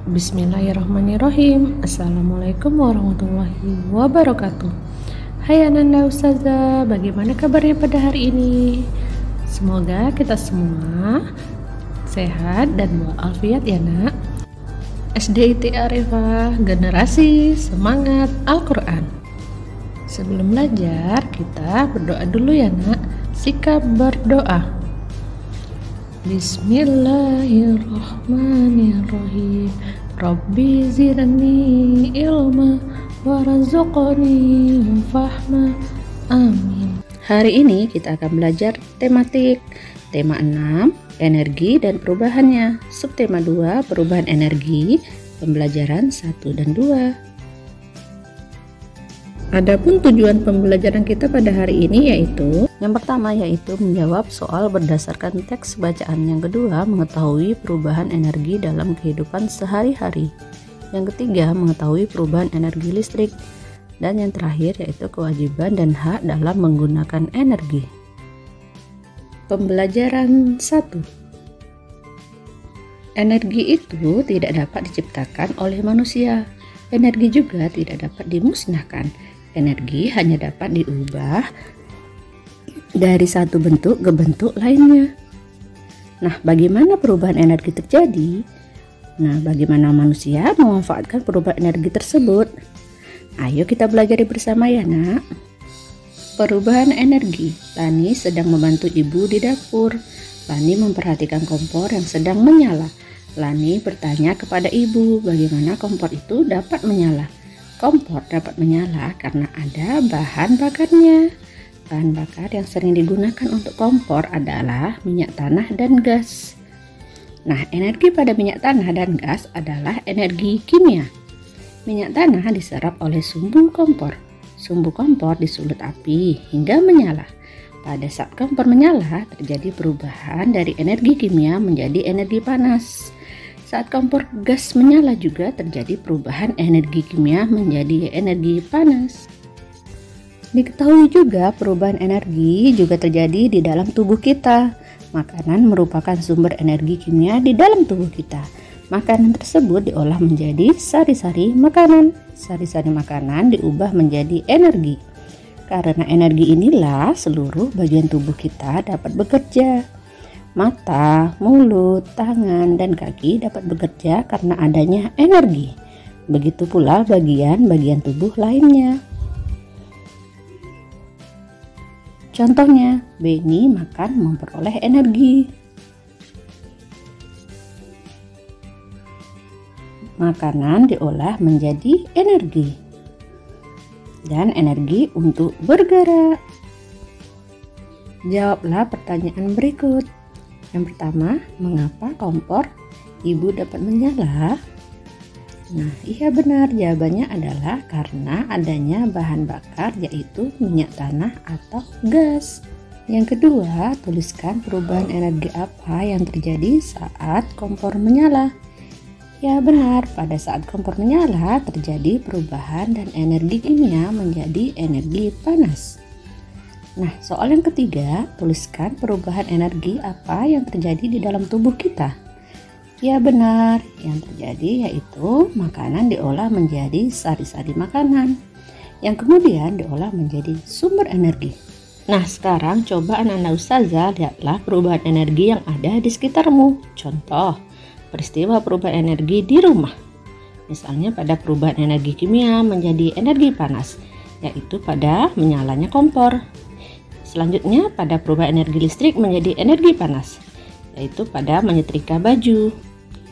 Bismillahirrahmanirrahim. Assalamualaikum warahmatullahi wabarakatuh. Hai Ananda Ustazah, bagaimana kabarnya pada hari ini? Semoga kita semua sehat dan walafiat ya nak. SDIT Arifah, generasi semangat Al-Quran. Sebelum belajar, kita berdoa dulu ya nak. Sikap berdoa. Bismillahirrahmanirrahim. Rabbi zidni ilma warzuqni fahma. Amin. Hari ini kita akan belajar tematik. Tema 6, energi dan perubahannya. Subtema 2, perubahan energi. Pembelajaran 1 dan 2. Adapun tujuan pembelajaran kita pada hari ini yaitu yang pertama yaitu menjawab soal berdasarkan teks bacaan, yang kedua mengetahui perubahan energi dalam kehidupan sehari-hari, yang ketiga mengetahui perubahan energi listrik, dan yang terakhir yaitu kewajiban dan hak dalam menggunakan energi. Pembelajaran 1. Energi itu tidak dapat diciptakan oleh manusia. Energi juga tidak dapat dimusnahkan. Energi hanya dapat diubah dari satu bentuk ke bentuk lainnya. Nah, bagaimana perubahan energi terjadi? Nah, bagaimana manusia memanfaatkan perubahan energi tersebut? Ayo kita belajar bersama ya nak. Perubahan energi. Lani sedang membantu ibu di dapur. Lani memperhatikan kompor yang sedang menyala. Lani bertanya kepada ibu, bagaimana kompor itu dapat menyala? Kompor dapat menyala karena ada bahan bakarnya. Bahan bakar yang sering digunakan untuk kompor adalah minyak tanah dan gas. Nah, energi pada minyak tanah dan gas adalah energi kimia. Minyak tanah diserap oleh sumbu kompor. Sumbu kompor disulut api hingga menyala. Pada saat kompor menyala, terjadi perubahan dari energi kimia menjadi energi panas. Saat kompor gas menyala juga terjadi perubahan energi kimia menjadi energi panas. Diketahui juga perubahan energi juga terjadi di dalam tubuh kita. Makanan merupakan sumber energi kimia di dalam tubuh kita. Makanan tersebut diolah menjadi sari-sari makanan. Sari-sari makanan diubah menjadi energi. Karena energi inilah seluruh bagian tubuh kita dapat bekerja. Mata, mulut, tangan, dan kaki dapat bekerja karena adanya energi. Begitu pula bagian-bagian tubuh lainnya. Contohnya, Beni makan memperoleh energi. Makanan diolah menjadi energi. Dan energi untuk bergerak. Jawablah pertanyaan berikut. Yang pertama, mengapa kompor ibu dapat menyala? Nah, iya benar, jawabannya adalah karena adanya bahan bakar yaitu minyak tanah atau gas. Yang kedua, tuliskan perubahan energi apa yang terjadi saat kompor menyala. Ya benar, pada saat kompor menyala terjadi perubahan dan energi kimia menjadi energi panas. Nah, soal yang ketiga, tuliskan perubahan energi apa yang terjadi di dalam tubuh kita. Ya benar, yang terjadi yaitu makanan diolah menjadi sari-sari makanan, yang kemudian diolah menjadi sumber energi. Nah, sekarang coba Ananda Ustazah lihatlah perubahan energi yang ada di sekitarmu. Contoh, peristiwa perubahan energi di rumah. Misalnya pada perubahan energi kimia menjadi energi panas, yaitu pada menyalanya kompor. Selanjutnya pada perubahan energi listrik menjadi energi panas, yaitu pada menyetrika baju.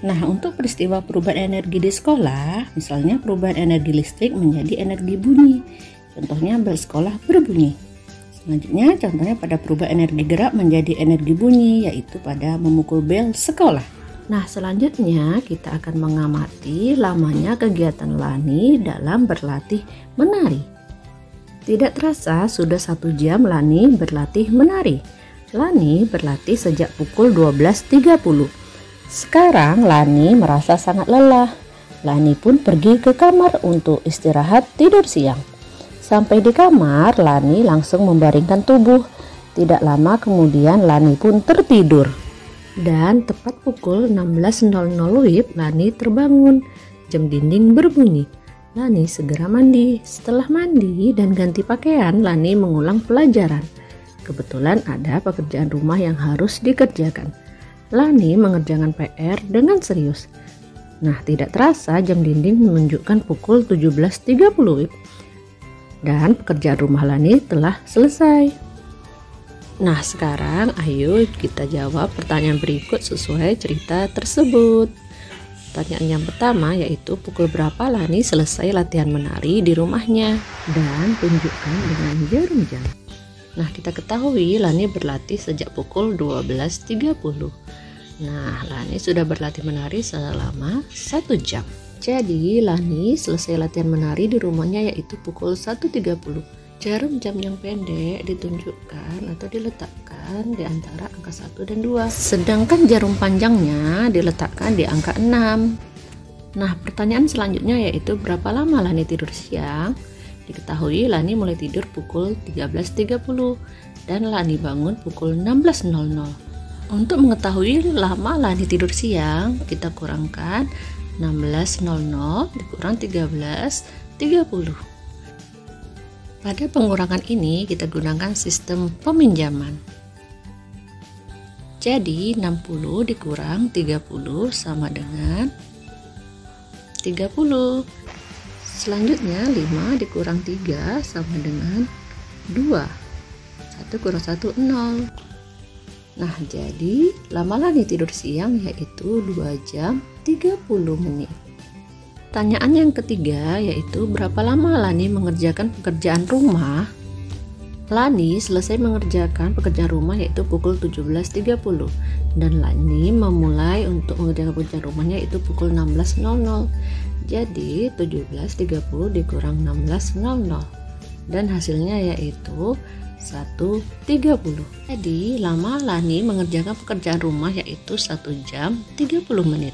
Nah, untuk peristiwa perubahan energi di sekolah, misalnya perubahan energi listrik menjadi energi bunyi. Contohnya bel sekolah berbunyi. Selanjutnya contohnya pada perubahan energi gerak menjadi energi bunyi, yaitu pada memukul bel sekolah. Nah, selanjutnya kita akan mengamati lamanya kegiatan Lani dalam berlatih menari. Tidak terasa sudah 1 jam Lani berlatih menari. Lani berlatih sejak pukul 12.30. Sekarang Lani merasa sangat lelah. Lani pun pergi ke kamar untuk istirahat tidur siang. Sampai di kamar, Lani langsung membaringkan tubuh. Tidak lama kemudian Lani pun tertidur. Dan tepat pukul 16.00 WIB, Lani terbangun. Jam dinding berbunyi. Lani segera mandi. Setelah mandi dan ganti pakaian, Lani mengulang pelajaran. Kebetulan ada pekerjaan rumah yang harus dikerjakan. Lani mengerjakan PR dengan serius. Nah, tidak terasa jam dinding menunjukkan pukul 17.30 WIB. Dan pekerjaan rumah Lani telah selesai. Nah, sekarang ayo kita jawab pertanyaan berikut sesuai cerita tersebut. Pertanyaan yang pertama yaitu pukul berapa Lani selesai latihan menari di rumahnya, dan tunjukkan dengan jarum jam. Nah, kita ketahui Lani berlatih sejak pukul 12.30. Nah, Lani sudah berlatih menari selama 1 jam. Jadi Lani selesai latihan menari di rumahnya yaitu pukul 1.30. Jarum jam yang pendek ditunjukkan atau diletakkan di antara angka 1 dan 2. Sedangkan jarum panjangnya diletakkan di angka 6. Nah, pertanyaan selanjutnya yaitu berapa lama Lani tidur siang? Diketahui Lani mulai tidur pukul 13.30 dan Lani bangun pukul 16.00. Untuk mengetahui lama Lani tidur siang, kita kurangkan 16.00 dikurang 13.30. Pada pengurangan ini kita gunakan sistem peminjaman. Jadi 60 dikurang 30 sama dengan 30. Selanjutnya 5 dikurang 3 sama dengan 2. 1 kurang 1 0. Nah, jadi lama Lani tidur siang yaitu 2 jam 30 menit. Pertanyaan yang ketiga yaitu berapa lama Lani mengerjakan pekerjaan rumah? Lani selesai mengerjakan pekerjaan rumah yaitu pukul 17.30 dan Lani memulai untuk mengerjakan pekerjaan rumahnya yaitu pukul 16.00. Jadi 17.30 dikurang 16.00 dan hasilnya yaitu 1.30. Jadi lama Lani mengerjakan pekerjaan rumah yaitu 1 jam 30 menit.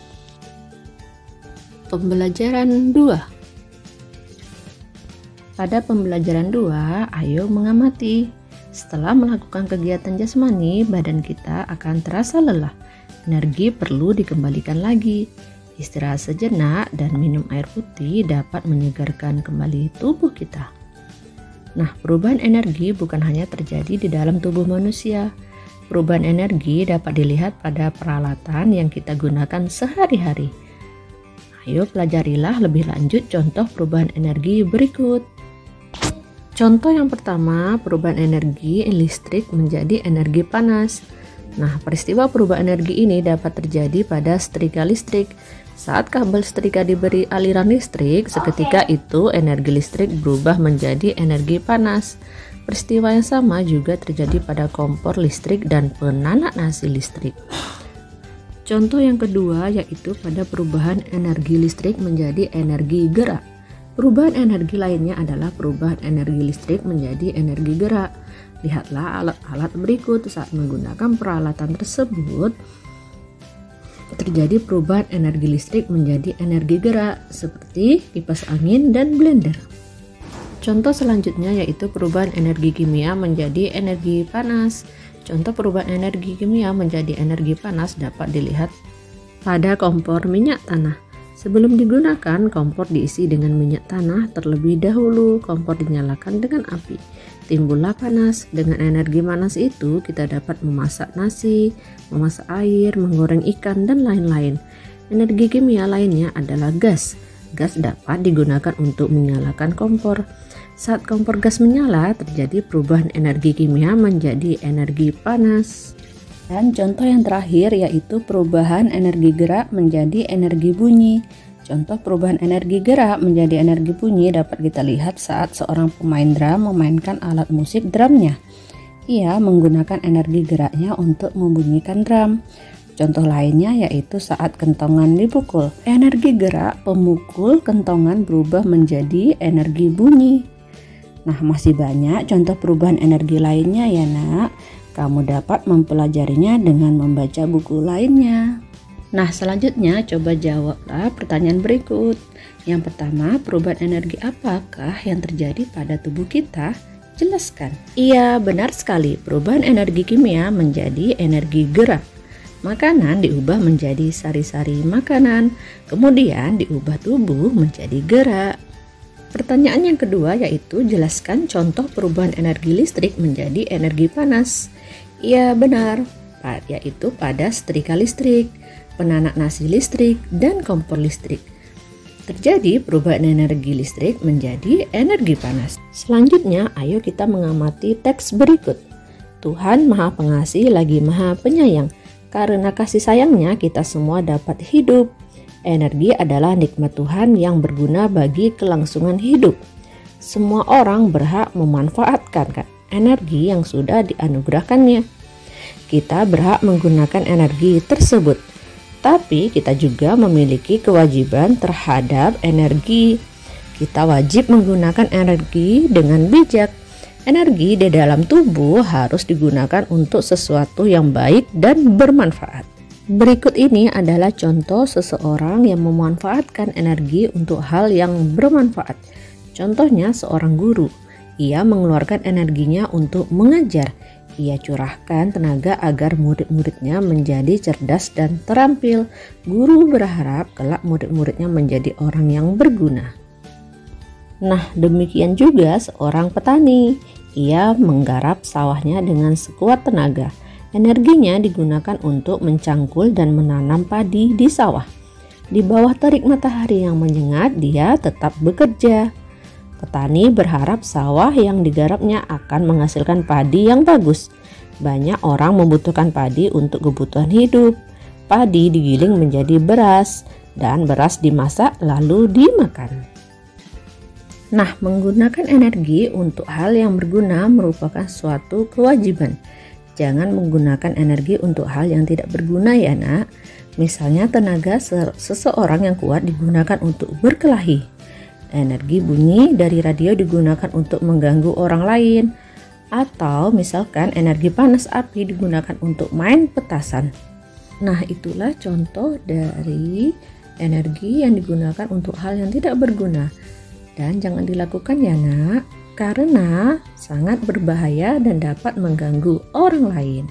Pembelajaran 2. Pada pembelajaran 2, ayo mengamati. Setelah melakukan kegiatan jasmani, badan kita akan terasa lelah. Energi perlu dikembalikan lagi. Istirahat sejenak dan minum air putih dapat menyegarkan kembali tubuh kita. Nah, perubahan energi bukan hanya terjadi di dalam tubuh manusia. Perubahan energi dapat dilihat pada peralatan yang kita gunakan sehari-hari. Ayo pelajarilah lebih lanjut contoh perubahan energi berikut. Contoh yang pertama, perubahan energi listrik menjadi energi panas. Nah, peristiwa perubahan energi ini dapat terjadi pada setrika listrik. Saat kabel setrika diberi aliran listrik, seketika itu energi listrik berubah menjadi energi panas. Peristiwa yang sama juga terjadi pada kompor listrik dan penanak nasi listrik. Contoh yang kedua yaitu pada perubahan energi listrik menjadi energi gerak. Perubahan energi lainnya adalah perubahan energi listrik menjadi energi gerak. Lihatlah alat-alat berikut. Saat menggunakan peralatan tersebut, terjadi perubahan energi listrik menjadi energi gerak seperti kipas angin dan blender. Contoh selanjutnya yaitu perubahan energi kimia menjadi energi panas. Contoh perubahan energi kimia menjadi energi panas dapat dilihat pada kompor minyak tanah. Sebelum digunakan, kompor diisi dengan minyak tanah terlebih dahulu. Kompor dinyalakan dengan api. Timbullah panas. Dengan energi panas itu kita dapat memasak nasi, memasak air, menggoreng ikan, dan lain-lain. Energi kimia lainnya adalah gas. Gas dapat digunakan untuk menyalakan kompor. Saat kompor gas menyala, terjadi perubahan energi kimia menjadi energi panas. Dan contoh yang terakhir yaitu perubahan energi gerak menjadi energi bunyi. Contoh perubahan energi gerak menjadi energi bunyi dapat kita lihat saat seorang pemain drum memainkan alat musik drumnya. Ia menggunakan energi geraknya untuk membunyikan drum. Contoh lainnya yaitu saat kentongan dipukul. Energi gerak pemukul kentongan berubah menjadi energi bunyi. Nah, masih banyak contoh perubahan energi lainnya ya nak. Kamu dapat mempelajarinya dengan membaca buku lainnya. Nah, selanjutnya coba jawablah pertanyaan berikut. Yang pertama, perubahan energi apakah yang terjadi pada tubuh kita? Jelaskan. Iya, benar sekali. Perubahan energi kimia menjadi energi gerak. Makanan diubah menjadi sari-sari makanan, kemudian diubah tubuh menjadi gerak. Pertanyaan yang kedua yaitu jelaskan contoh perubahan energi listrik menjadi energi panas. Ya benar, yaitu pada setrika listrik, penanak nasi listrik, dan kompor listrik. Terjadi perubahan energi listrik menjadi energi panas. Selanjutnya, ayo kita mengamati teks berikut. Tuhan Maha Pengasih lagi Maha Penyayang. Karena kasih sayangnya kita semua dapat hidup. Energi adalah nikmat Tuhan yang berguna bagi kelangsungan hidup. Semua orang berhak memanfaatkan energi yang sudah dianugerahkannya. Kita berhak menggunakan energi tersebut. Tapi kita juga memiliki kewajiban terhadap energi. Kita wajib menggunakan energi dengan bijak. Energi di dalam tubuh harus digunakan untuk sesuatu yang baik dan bermanfaat. Berikut ini adalah contoh seseorang yang memanfaatkan energi untuk hal yang bermanfaat. Contohnya seorang guru. Ia mengeluarkan energinya untuk mengajar. Ia curahkan tenaga agar murid-muridnya menjadi cerdas dan terampil. Guru berharap kelak murid-muridnya menjadi orang yang berguna. Nah, demikian juga seorang petani. Ia menggarap sawahnya dengan sekuat tenaga. Energinya digunakan untuk mencangkul dan menanam padi di sawah. Di bawah terik matahari yang menyengat, dia tetap bekerja. Petani berharap sawah yang digarapnya akan menghasilkan padi yang bagus. Banyak orang membutuhkan padi untuk kebutuhan hidup. Padi digiling menjadi beras, dan beras dimasak lalu dimakan. Nah, menggunakan energi untuk hal yang berguna merupakan suatu kewajiban. Jangan menggunakan energi untuk hal yang tidak berguna ya nak. Misalnya tenaga seseorang yang kuat digunakan untuk berkelahi. Energi bunyi dari radio digunakan untuk mengganggu orang lain. Atau misalkan energi panas api digunakan untuk main petasan. Nah, itulah contoh dari energi yang digunakan untuk hal yang tidak berguna. Dan jangan dilakukan ya nak, karena sangat berbahaya dan dapat mengganggu orang lain.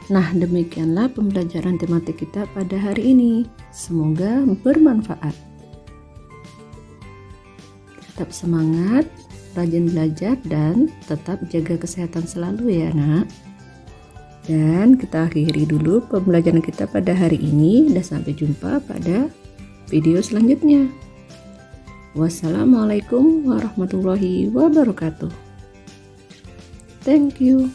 Nah, demikianlah pembelajaran tematik kita pada hari ini. Semoga bermanfaat. Tetap semangat, rajin belajar, dan tetap jaga kesehatan selalu ya nak. Dan kita akhiri dulu pembelajaran kita pada hari ini, dan sampai jumpa pada video selanjutnya. Wassalamualaikum warahmatullahi wabarakatuh. Thank you.